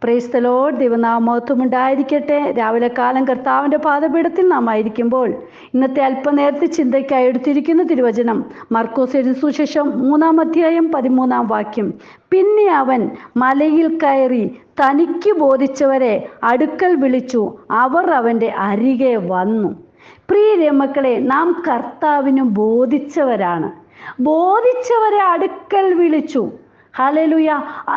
Praise the Lord. ദൈവനാമമഹത്വം ഉണ്ടായിരിക്കട്ടെ. രാവിലെ കാലം കർത്താവിൻ്റെ പാദപീഠത്തിൽ നാം ആയിരിക്കുമ്പോൾ ഇന്നത്തെ അല്പനേരത്തെ ചിന്തയ്ക്കായി എടുത്തിരിക്കുന്ന തിരുവചനം മർക്കോസ് എഴുതിയ സുവിശേഷം 3-ാം അധ്യായം 13-ാം വാക്യം. പിന്നെ അവൻ മലയിൽ കയറി തനിക്ക് ബോധിച്ചവരെ അടുക്കൽ വിളിച്ചു, അവർ അവൻ്റെ അരികെ വന്നു. പ്രിയ മക്കളെ, നാം കർത്താവിന് ബോധിച്ചവരാണ്. ബോധിച്ചവരെ അടുക്കൽ വിളിച്ചു. ഹല്ലേലൂയ.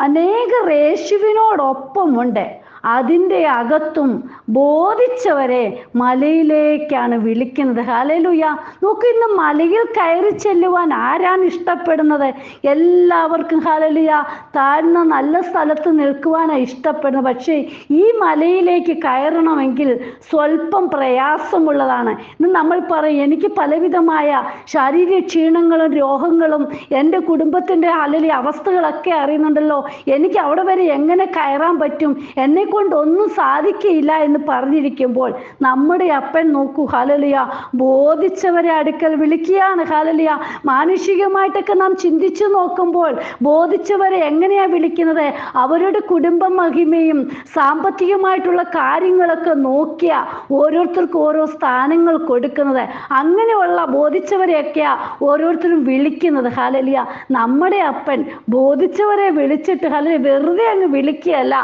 അനേകർ യേശുവിനോടൊപ്പമുണ്ട്. അതിൻ്റെ അകത്തും ബോധിച്ചവരെ മലയിലേക്കാണ് വിളിക്കുന്നത്. ഹല്ലേലൂയ. നോക്കൂ, ഇന്ന് മലയിൽ കയറി ചെല്ലുവാൻ ആരാണ് ഇഷ്ടപ്പെടുന്നത്? എല്ലാവർക്കും ഹല്ലേലൂയ താഴ്ന്ന നല്ല സ്ഥലത്ത് നിൽക്കുവാനാണ് ഇഷ്ടപ്പെടുന്നത്. പക്ഷേ ഈ മലയിലേക്ക് കയറണമെങ്കിൽ സ്വല്പം പ്രയാസമുള്ളതാണ്. ഇന്ന് നമ്മൾ പറയും, എനിക്ക് പലവിധമായ ശാരീരിക ക്ഷീണങ്ങളും രോഗങ്ങളും എൻ്റെ കുടുംബത്തിൻ്റെ ഹല്ലേലൂയ അവസ്ഥകളൊക്കെ അറിയുന്നുണ്ടല്ലോ, എനിക്ക് അവിടെ വരെ എങ്ങനെ കയറാൻ പറ്റും, എന്നെ കൊണ്ട് ഒന്നും സാധിക്കയില്ല എന്ന് പറഞ്ഞിരിക്കുമ്പോൾ നമ്മുടെ അപ്പൻ നോക്കൂ, ഹല്ലേലൂയ, ബോധിച്ചവരെ അടുക്കൽ വിളിക്കുകയാണ്. ഹല്ലേലൂയ. മാനുഷികമായിട്ടൊക്കെ നാം ചിന്തിച്ചു നോക്കുമ്പോൾ ബോധിച്ചവരെ എങ്ങനെയാ വിളിക്കുന്നത്? അവരുടെ കുടുംബ മഹിമയും സാമ്പത്തികമായിട്ടുള്ള കാര്യങ്ങളൊക്കെ നോക്കിയാ ഓരോരുത്തർക്കും ഓരോ സ്ഥാനങ്ങൾ കൊടുക്കുന്നത്. അങ്ങനെയുള്ള ബോധിച്ചവരെയൊക്കെയാ ഓരോരുത്തരും വിളിക്കുന്നത്. ഹല്ലേലൂയ. നമ്മുടെ അപ്പൻ ബോധിച്ചവരെ വിളിച്ചിട്ട് ഹല്ലേലൂയ വെറുതെ അങ്ങ് വിളിക്കുകയല്ല,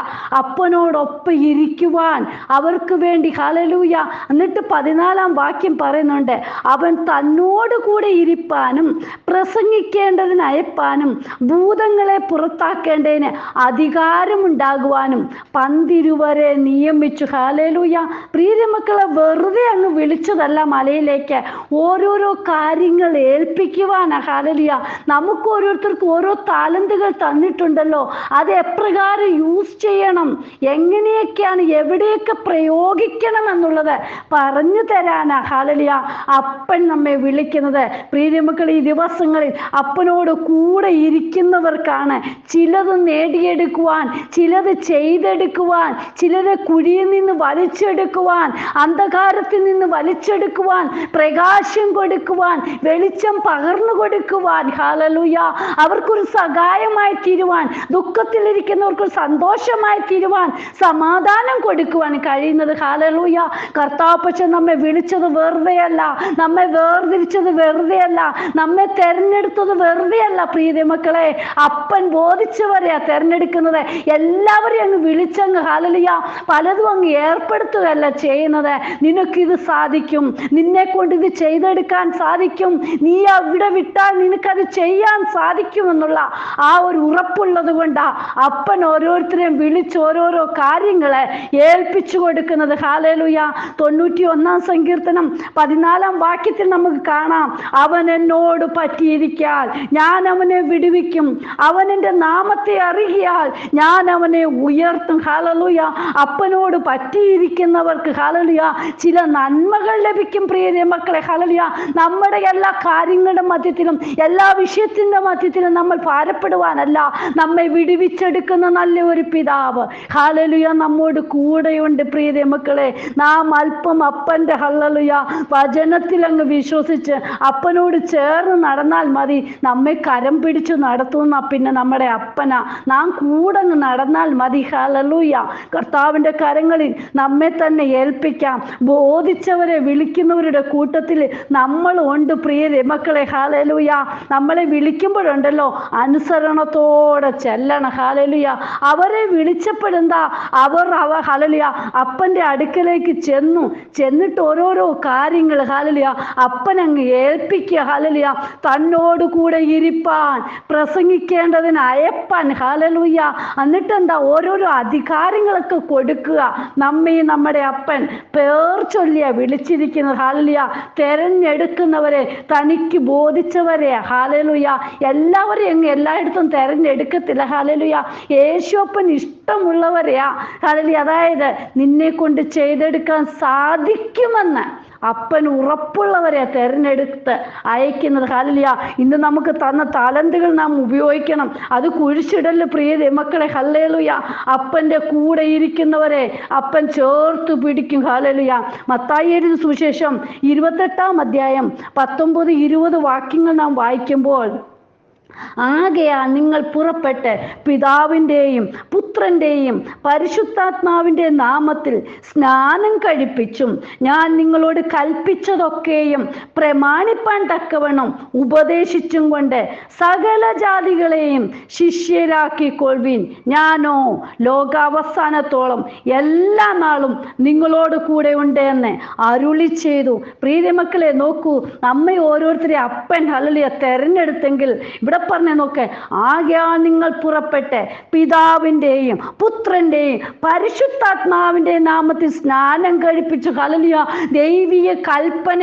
അപ്പനോടൊപ്പം ഇരിക്കുവാൻ അവർക്ക് വേണ്ടി. ഹല്ലേലൂയ. എന്നിട്ട് 14-ാം വാക്യം പറയുന്നുണ്ട്, അവൻ തന്നോട് കൂടെ ഇരിപ്പാനും പ്രസംഗിക്കേണ്ടതിന് അയപ്പാനും ഭൂതങ്ങളെ പുറത്താക്കേണ്ടതിന് അധികാരമുണ്ടാകുവാനും 12 നിയമിച്ചു. ഹല്ലേലൂയ. പ്രിയ മക്കളെ, വെറുതെ അങ്ങ് വിളിച്ചതല്ല മലയിലേക്ക്, ഓരോരോ കാര്യങ്ങൾ ഏൽപ്പിക്കുവാനാ. ഹല്ലേലൂയ. നമുക്ക് ഓരോരുത്തർക്കും ഓരോ താലന്തുകൾ തന്നിട്ടുണ്ടല്ലോ, അത് എപ്രകാരം യൂസ് ചെയ്യണം, എങ്ങനെയൊക്കെയാണ് എവിടെയൊക്കെ പ്രയോഗിക്കണം എന്നുള്ളത് പറഞ്ഞു തരാനാ ഹല്ലേലൂയ അപ്പൻ നമ്മെ വിളിക്കുന്നത്. പ്രിയ മക്കളെ, ഈ ദിവസങ്ങളിൽ അപ്പനോട് കൂടെ ഇരിക്കുന്നവർക്കാണ് ചിലത് നേടിയെടുക്കുവാൻ, ചിലത് ചെയ്തെടുക്കുവാൻ, ചിലരെ കുഴിയിൽ നിന്ന് വലിച്ചെടുക്കുവാൻ, അന്ധകാരത്തിൽ നിന്ന് വലിച്ചെടുക്കുവാൻ, പ്രകാശം കൊടുക്കുവാൻ, വെളിച്ചം പകർന്നു കൊടുക്കുവാൻ. ഹല്ലേലൂയ. അവർക്കൊരു സഹായമായി തീരുവാൻ, ദുഃഖത്തിലിരിക്കുന്നവർക്ക് സന്തോഷമായി തീരുവാൻ, സമാധാനം കൊടുക്കുവാൻ കഴിയുന്നത്. ഹല്ലേലൂയ. കർത്താവ് പക്ഷെ നമ്മെ വിളിച്ചത് വെറുതെയല്ല, നമ്മെ വേർതിരിച്ചത് വെറുതെയല്ല, നമ്മെ തെരഞ്ഞെടുത്തത് വെറുതെയല്ല. പ്രിയ മക്കളെ, അപ്പൻ ബോധിച്ചവരെയാ തെരഞ്ഞെടുക്കുന്നത്. എല്ലാവരെയും അങ്ങ് വിളിച്ചങ്ങ് ഹല്ലേലൂയ പലതും അങ്ങ് ഏർപ്പെടുത്തുകയല്ല ചെയ്യുന്നത്. നിനക്കിത് സാധിക്കും, നിന്നെ കൊണ്ട് ഇത് ചെയ്തെടുക്കാൻ സാധിക്കും, നീ അവിടെ വിട്ടാൽ നിനക്കത് ചെയ്യാൻ സാധിക്കുമെന്നുള്ള ആ ഒരു ഉറപ്പുള്ളത് കൊണ്ടാ അപ്പൻ ഓരോരുത്തരെയും വിളിച്ച് ഓരോരോ കാര്യങ്ങളെ ഏൽപ്പിച്ചു കൊടുക്കുന്നത്. ഹല്ലേലൂയ. 91-ാം സങ്കീർത്തനം 14-ാം വാക്യത്തിൽ നമുക്ക് കാണാം, അവൻ എന്നോട് പറ്റിയിരിക്കാൻ ഞാൻ അവനെ വിടുവിക്കും, അവൻ എൻ്റെ നാമത്തെ അറിയിയാൽ ഞാൻ അവനെ ഉയർത്തും. ഹല്ലേലൂയ. അപ്പനോട് പറ്റിയിരിക്കുന്നവർക്ക് ഹല്ലേലൂയ ചില നന്മകൾ ലഭിക്കും. പ്രിയ മക്കളെ, ഹല്ലേലൂയ നമ്മുടെ എല്ലാ കാര്യങ്ങളുടെ മധ്യത്തിലും എല്ലാ വിഷയത്തിൻ്റെ മധ്യത്തിലും നമ്മൾ ഭാരപ്പെടുവാനല്ല, നമ്മെ വിടുവിച്ചെടുക്കുന്ന നല്ല ഒരു പിതാവ് ഹല്ലേലൂയ നമ്മോട് കൂടെയുണ്ട്. പ്രിയ മക്കളെ, നാം അല്പം അപ്പൻ്റെ ഹല്ലേലൂയ വചനത്തിൽ അങ്ങ് വിശ്വസിച്ച് അപ്പനോട് ചേർന്ന് നടന്നാൽ മതി. നമ്മെ കരം പിടിച്ചു നടത്തുന്ന പിന്നെ നമ്മുടെ അപ്പന, നാം കൂടെ നടന്നാൽ മതി. ഹല്ലേലൂയ. കർത്താവിൻ്റെ കരങ്ങളിൽ നമ്മെ തന്നെ ഏൽപ്പിക്കാം. ബോധിച്ചവരെ വിളിക്കുന്നവരുടെ കൂട്ടത്തിൽ നമ്മൾ ഉണ്ട്. പ്രിയ മക്കളെ, ഹല്ലേലൂയ നമ്മളെ വിളിക്കുമ്പോഴുണ്ടല്ലോ അനുസരണത്തോടെ ചെല്ലണം. ഹല്ലേലൂയ. അവരെ വിളിച്ചപ്പോഴെന്താ അവർ ഹല്ലേലൂയ അപ്പൻ്റെ അടുക്കലേക്ക് ചെന്നിട്ട് ഓരോരോ കാര്യങ്ങൾ ഹല്ലേലൂയ അപ്പനങ്ങ് ഏൽപ്പിക്കുക. ഹല്ലേലൂയ. തന്നോട് കൂടെ ഇരിപ്പാൻ പ്രസംഗിക്കേണ്ടതിന് അയപ്പാൻ. ഹല്ലേലൂയ. എന്നിട്ട് എന്താ ഓരോരോ അധികാരങ്ങളൊക്കെ കൊടുക്കുക. നമ്മെ നമ്മുടെ അപ്പൻ പേർ ചൊല്ലിയാ വിളിച്ചിരിക്കുന്നത്. ഹല്ലേലൂയ. തെരഞ്ഞെടുക്കുന്നവരെ, തനിക്ക് ബോധിച്ചവരെ. ഹല്ലേലൂയ. എല്ലാവരെയും അങ്ങ് എല്ലായിടത്തും തെരഞ്ഞെടുക്കത്തില്ല. ഹല്ലേലൂയ. യേശുപ്പൻ ഇഷ്ടമുള്ളവരെയാ ഹല്ലേലൂയ, അതായത് നിന്നെ കൊണ്ട് ചെയ്തെടുക്കാൻ സാധിക്കുമെന്ന് അപ്പൻ ഉറപ്പുള്ളവരെ തെരഞ്ഞെടുത്ത് അയക്കുന്നത്. ഹല്ലേലൂയ. ഇന്ന് നമുക്ക് തന്ന താലന്തുകൾ നാം ഉപയോഗിക്കണം. അത് കുഴിച്ചിടല് പ്രിയ മക്കളെ. ഹല്ലേലൂയ. അപ്പൻ്റെ കൂടെ ഇരിക്കുന്നവരെ അപ്പൻ ചേർത്ത് പിടിക്കും. ഹല്ലേലൂയ. മത്തായി എഴുതിയ സുവിശേഷം 28-ാം അധ്യായം 19-20 വാക്യങ്ങൾ നാം വായിക്കുമ്പോൾ ആകയാൽ നിങ്ങൾ പുറപ്പെട്ട് പിതാവിൻ്റെയും പുത്രൻ്റെയും പരിശുദ്ധാത്മാവിൻ്റെ നാമത്തിൽ സ്നാനം കഴിപ്പിച്ചും ഞാൻ നിങ്ങളോട് കൽപ്പിച്ചതൊക്കെയും പ്രമാണിപ്പാൻ തക്കവണ്ണം ഉപദേശിച്ചും കൊണ്ട് സകല ജാതികളെയും ശിഷ്യരാക്കിക്കൊള്ളുവിൻ. ഞാനോ ലോകാവസാനത്തോളം എല്ലാ നാളും നിങ്ങളോട് കൂടെ ഉണ്ട് എന്ന് അരുളി ചെയ്തു. പ്രിയമക്കളെ, നോക്കൂ, നമ്മെ ഓരോരുത്തരെ അപ്പൻ ഹല്ലേലൂയ തെരഞ്ഞെടുത്തെങ്കിൽ ഇവിടെ പറഞ്ഞ നോക്ക്, ആകയാൽ നിങ്ങൾ പുറപ്പെട്ട് പിതാവിൻ്റെയും പുത്രൻ്റെയും പരിശുദ്ധാത്മാവിൻ്റെ നാമത്തിൽ സ്നാനം കഴിപ്പിച്ചു. ഹല്ലേലൂയ. ദൈവിക കൽപ്പന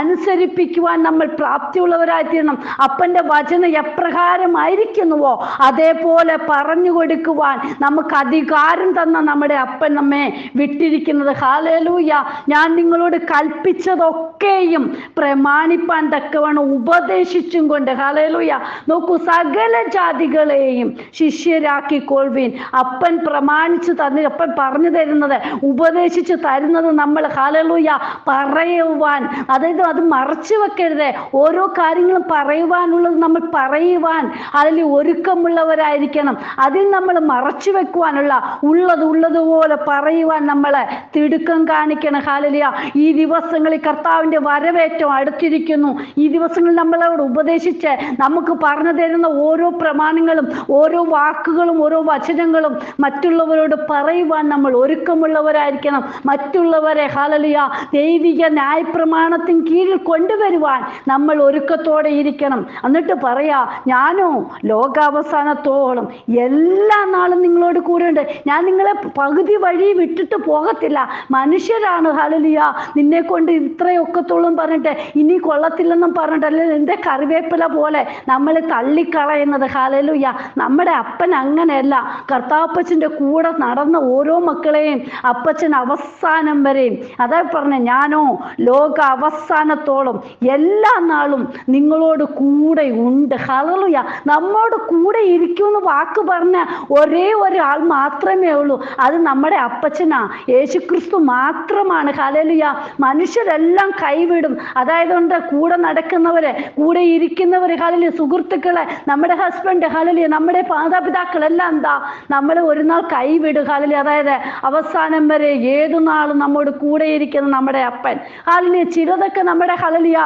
അനുസരിപ്പിക്കുവാൻ നമ്മൾ പ്രാപ്തിയുള്ളവരായിത്തീരണം. അപ്പൻ്റെ വചനം എപ്രകാരമായിരിക്കുന്നുവോ അതേപോലെ പറഞ്ഞു കൊടുക്കുവാൻ നമുക്ക് അധികാരം തന്ന നമ്മുടെ അപ്പൻ നമ്മെ വിട്ടിരിക്കുന്നത്. ഹല്ലേലൂയ. ഞാൻ നിങ്ങളോട് കൽപ്പിച്ചതൊക്കെയും പ്രമാണിപ്പാൻ തക്കവണ്ണം ഉപദേശിച്ചും കൊണ്ട്, ഹല്ലേലൂയ, നോക്കൂ, സകല ജാതികളെയും ശിഷ്യരാക്കിക്കൊള്ളുവിൻ. അപ്പൻ പ്രമാണിച്ചു തന്നു, അപ്പൻ പറഞ്ഞു തരുന്നത്, ഉപദേശിച്ചു തരുന്നത് നമ്മൾ, ഹല്ലേലൂയ, പറയുവാൻ, അതായത് അത് മറച്ചു വെക്കരുത്. ഓരോ കാര്യങ്ങളും പറയുവാനുള്ളത് നമ്മൾ പറയുവാൻ അതിൽ ഒരുക്കമുള്ളവരായിരിക്കണം. അതിൽ നമ്മൾ മറച്ചു വെക്കുവാനുള്ള ഉള്ളതുപോലെ പറയുവാൻ നമ്മൾ തിടുക്കം കാണിക്കണം. ഹല്ലേലൂയ. ഈ ദിവസങ്ങളിൽ കർത്താവിൻ്റെ വരവേറ്റം അടുത്തിരിക്കുന്നു. ഈ ദിവസങ്ങളിൽ നമ്മളോട് ഉപദേശിച്ച് നമുക്ക് പറഞ്ഞു തരുന്ന ഓരോ പ്രമാണങ്ങളും ഓരോ വാക്കുകളും ഓരോ വചനങ്ങളും മറ്റുള്ളവരോട് പറയുവാൻ നമ്മൾ ഒരുക്കമുള്ളവരായിരിക്കണം. മറ്റുള്ളവരെ ഹല്ലേലൂയ ദൈവിക ന്യായപ്രമാണത്തിന് കീഴിൽ കൊണ്ടുവരുവാൻ നമ്മൾ ഒരുക്കത്തോടെ ഇരിക്കണം. എന്നിട്ട് പറയാ, ഞാനോ ലോകാവസാനത്തോളം എല്ലാ നാളും നിങ്ങളോട് കൂടെ ഉണ്ട്. ഞാൻ നിങ്ങളെ പകുതി വഴി വിട്ടിട്ട് പോകത്തില്ല. മനുഷ്യരാണ്, ഹല്ലേലൂയ, നിന്നെ കൊണ്ട് ഇത്രയൊക്കത്തോളം പറഞ്ഞിട്ട് ഇനി കൊള്ളത്തില്ലെന്നും പറഞ്ഞിട്ടല്ലേ എൻ്റെ കറിവേപ്പില പോലെ നമ്മൾ തള്ളിക്കളയുന്നത്. ഹല്ലേലൂയ. നമ്മുടെ അപ്പൻ അങ്ങനെയല്ല. കർത്താപ്പച്ചൻ്റെ കൂടെ നടന്ന ഓരോ മക്കളെയും അപ്പച്ചൻ അവസാനം വരെയും, അതാ പറഞ്ഞ, ഞാനോ ലോക അവസാനത്തോളം എല്ലാ നാളും നിങ്ങളോട് കൂടെ ഉണ്ട്. ഹല്ലേലൂയ. നമ്മോട് കൂടെ ഇരിക്കുമെന്ന് വാക്ക് പറഞ്ഞ ഒരേ ഒരാൾ മാത്രമേ ഉള്ളൂ. അത് നമ്മുടെ അപ്പച്ചനാ, യേശുക്രിസ്തു മാത്രമാണ്. ഹല്ലേലൂയ. മനുഷ്യരെല്ലാം കൈവിടും. അതായത് കൂടെ നടക്കുന്നവരെ, കൂടെ ഇരിക്കുന്നവർ, ഹല്ലേലൂയ, സുഹൃത്തുക്കളെ, നമ്മുടെ ഹസ്ബൻഡ്, ഹല്ലേലൂയ, നമ്മുടെ മാതാപിതാക്കളെല്ലാം എന്താ നമ്മളെ ഒരു നാൾ കൈവിടും. ഹല്ലേലൂയ. അതായത് അവസാനം വരെ ഏതു നാളും നമ്മോട് കൂടെ ഇരിക്കുന്ന നമ്മുടെ അപ്പൻ. ഹല്ലേലൂയ. ചിലതൊക്കെ നമ്മുടെ, ഹല്ലേലൂയ,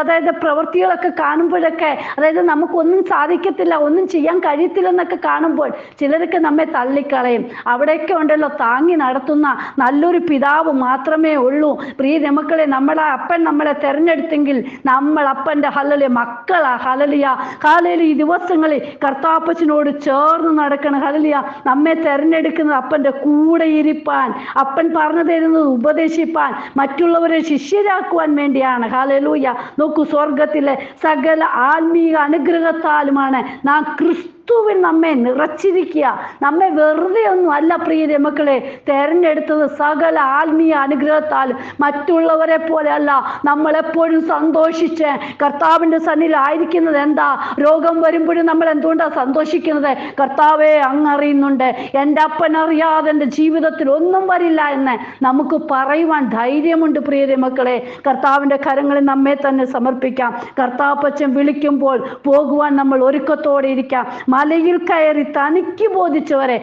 അതായത് പ്രവൃത്തികളൊക്കെ കാണുമ്പോഴൊക്കെ, അതായത് നമുക്കൊന്നും സാധിക്കത്തില്ല, ഒന്നും ചെയ്യാൻ കഴിയത്തില്ലെന്നൊക്കെ കാണുമ്പോൾ ചിലരൊക്കെ നമ്മെ തള്ളിക്കളയും. അവിടെയൊക്കെ ഉണ്ടല്ലോ താങ്ങി നടത്തുന്ന നല്ലൊരു പിതാവ് മാത്രമേ ഉള്ളൂ. പ്രിയ മക്കളെ, നമ്മുടെ അപ്പൻ നമ്മളെ തെരഞ്ഞെടുത്തെങ്കിൽ നമ്മൾ അപ്പൻ്റെ, ഹല്ലേലൂയ, മക്കളാ. ഹല്ലേലൂയ. ഹല്ലേലൂയ. ഈ ദിവസങ്ങളിൽ കർത്താപ്പച്ചനോട് ചേർന്ന് നടക്കണം. ഹല്ലേലൂയ. നമ്മെ തെരഞ്ഞെടുക്കുന്നത് അപ്പൻ്റെ കൂടെ ഇരിപ്പാൻ, അപ്പൻ പറഞ്ഞു തരുന്നത് ഉപദേശിപ്പാൻ, മറ്റുള്ളവരെ ശിഷ്യരാക്കുവാൻ വേണ്ടിയാണ്. ഹല്ലേലൂയ. നോക്കൂ, സ്വർഗത്തിലെ സകല ആത്മീയ അനുഗ്രഹത്താലുമാണ് നാം ക്രിസ്തുവിൽ നമ്മെ നിറച്ചിരിക്കുക. നമ്മെ വെറുതെ ഒന്നും അല്ല പ്രിയ മക്കളെ തെരഞ്ഞെടുത്തത്. സകല ആത്മീയ അനുഗ്രഹത്താലും മറ്റുള്ളവരെ പോലെ അല്ല. നമ്മളെപ്പോഴും സന്തോഷിച്ച് കർത്താവിൻ്റെ സന്നിധിയിൽ ആയിരിക്കുന്നത് എന്താ? രോഗം വരുമ്പോഴും നമ്മൾ എന്തുകൊണ്ടാണ് സന്തോഷിക്കുന്നത്? കർത്താവെ, അങ്ങ് അറിയുന്നുണ്ട്, എൻ്റെ അപ്പൻ അറിയാതെ എൻ്റെ ജീവിതത്തിൽ ഒന്നും വരില്ല എന്ന് നമുക്ക് പറയുവാൻ ധൈര്യമുണ്ട്. പ്രിയ മക്കളെ, കർത്താവിൻ്റെ കരങ്ങളിൽ നമ്മെ തന്നെ സമർപ്പിക്കാം. കർത്താപ്പച്ചൻ വിളിക്കുമ്പോൾ പോകുവാൻ നമ്മൾ ഒരുക്കത്തോടെ ഇരിക്കാം. മലയിൽ കയറി തനിക്ക് ബോധിച്ചവരെ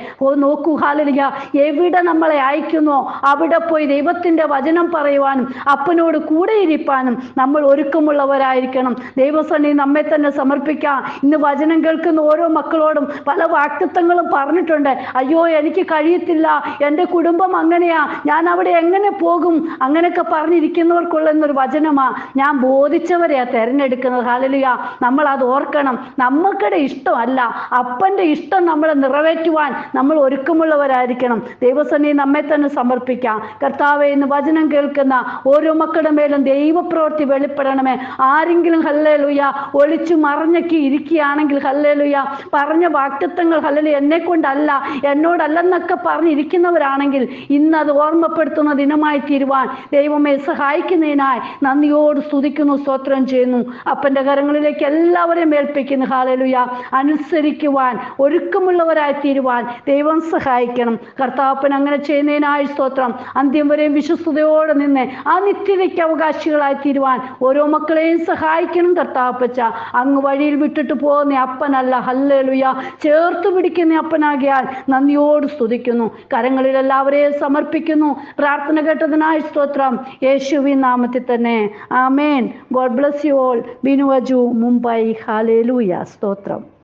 നോക്കൂ. ഹല്ലേലൂയ. എവിടെ നമ്മളെ അയക്കുന്നോ അവിടെ പോയി ദൈവത്തിൻ്റെ വചനം പറയുവാനും അപ്പനോട് കൂടെ ഇരിപ്പാനും നമ്മൾ ഒരുക്കമുള്ളവരായിരിക്കണം. ദൈവസന്നിധി നമ്മെ തന്നെ സമർപ്പിക്കാം. ഇന്ന് വചനം കേൾക്കുന്ന ഓരോ മക്കളോടും പല വാക്തത്വങ്ങളും പറഞ്ഞിട്ടുണ്ട്. അയ്യോ, എനിക്ക് കഴിയത്തില്ല, എൻ്റെ കുടുംബം അങ്ങനെയാ, ഞാൻ അവിടെ എങ്ങനെ പോകും, അങ്ങനെയൊക്കെ പറഞ്ഞിരിക്കുന്നവർക്കുള്ള എന്നൊരു വചനമാ. ഞാൻ ബോധിച്ചവരെയാ തിരഞ്ഞെടുക്കുന്നത്. ഹല്ലേലൂയ. നമ്മൾ അത് ഓർക്കണം. നമുക്കിടെ ഇഷ്ടമല്ല, അപ്പൻ്റെ ഇഷ്ടം നമ്മളെ നിറവേറ്റുവാൻ നമ്മൾ ഒരുക്കമുള്ളവരായിരിക്കണം. ദൈവസന്നിധി നമ്മെ തന്നെ സമർപ്പിക്കാം. കർത്താവേ, ഇന്ന് വചനം കേൾക്കുന്ന ഓരോ മക്കളുടെ മേലും ദൈവപ്രവൃത്തി വെളിപ്പെടണമേ. ആരെങ്കിലും, ഹല്ലേലൂയ, ഒളിച്ചു മറഞ്ഞൊക്കെ ഇരിക്കുകയാണെങ്കിൽ, ഹല്ലേലൂയ, പറഞ്ഞ വാക്തത്വങ്ങൾ, ഹല്ലേലൂയ, എന്നെ കൊണ്ടല്ല, എന്നോടല്ലെന്നൊക്കെ പറഞ്ഞിരിക്കുന്നവരാണെങ്കിൽ ഇന്നത് ഓർമ്മപ്പെടുത്തുന്ന ദിനമായി തീരുവാൻ ദൈവമേ സഹായിക്കുന്നതിനായി നന്ദിയോട് സ്തുതിക്കുന്നു, സ്തോത്രം ചെയ്യുന്നു. അപ്പൻ്റെ കരങ്ങളിലേക്ക് എല്ലാവരെയും ഏൽപ്പിക്കുന്നു. ഹല്ലേലൂയ. അനുസരിച്ച് സ്വീകരിക്കുവാൻ ഒരുക്കമുള്ളവരായി തീരുവാൻ ദൈവം സഹായിക്കണം. കർത്താപ്പൻ അങ്ങനെ ചെയ്യുന്നതിനായി സ്തോത്രം. അന്ത്യം വരെയും വിശ്വസ്തയോടെ നിന്ന് ആ നിത്യതയ്ക്ക് അവകാശികളായി തീരുവാൻ ഓരോ മക്കളെയും സഹായിക്കണം കർത്താപ്പച്ച. അങ്ങ് വഴിയിൽ വിട്ടിട്ട് പോകുന്ന അപ്പനല്ല, ഹല്ലേലൂയ, ചേർത്ത് പിടിക്കുന്ന അപ്പനാകിയാൽ നന്ദിയോട് സ്തുതിക്കുന്നു. കരങ്ങളിൽ എല്ലാവരെയും സമർപ്പിക്കുന്നു. പ്രാർത്ഥന കേട്ടതിനായി സ്തോത്രം. യേശുവിൻ നാമത്തിൽ തന്നെ ആമേൻ. God bless you all. Binu Aju, Mumbai. ഹല്ലേലൂയ. സ്തോത്രം.